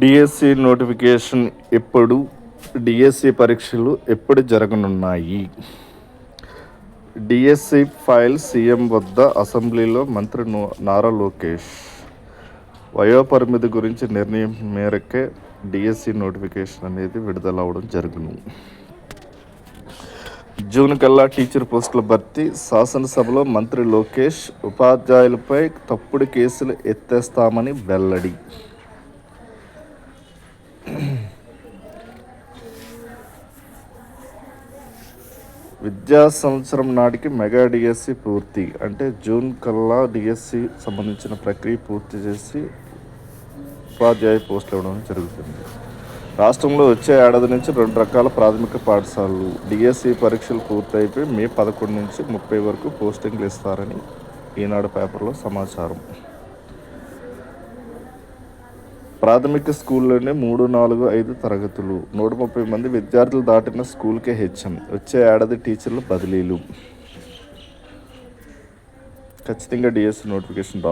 DSC notification ఎప్పుడు? DSC పరీక్షలు ఎప్పుడు జరగనున్నాయి? డిఎస్సి ఫైల్ సీఎం వద్ద, అసెంబ్లీలో మంత్రి నారా లోకేష్. వయోపరిమితి గురించి నిర్ణయం మేరకే డిఎస్సి నోటిఫికేషన్ అనేది విడుదలవడం జరుగును. జూన్ కల్లా టీచర్ పోస్టుల భర్తీ. శాసనసభలో మంత్రి లోకేష్ ఉపాధ్యాయులపై తప్పుడు కేసులు ఎత్తేస్తామని వెల్లడి. విద్యా సంవత్సరం నాటికి మెగా డిఎస్సి పూర్తి. అంటే జూన్ కల్లా డిఎస్సి సంబంధించిన ప్రక్రియ పూర్తి చేసి ఉపాధ్యాయ పోస్టులు ఇవ్వడం జరుగుతుంది. రాష్ట్రంలో వచ్చే ఏడాది నుంచి 2 రకాల ప్రాథమిక పాఠశాలలు డిఎస్సి పరీక్షలు పూర్తయిపోయి మే 11 నుంచి 30 వరకు పోస్టింగ్లు ఇస్తారని ఈనాడు పేపర్లో సమాచారం. ప్రాథమిక స్కూల్లోనే 3, 4, 5 తరగతులు 130 మంది విద్యార్థులు దాటిన స్కూల్కే హెచ్ఎం. వచ్చే ఏడాది టీచర్ల బదిలీలు. ఖచ్చితంగా డిఎస్సి నోటిఫికేషన్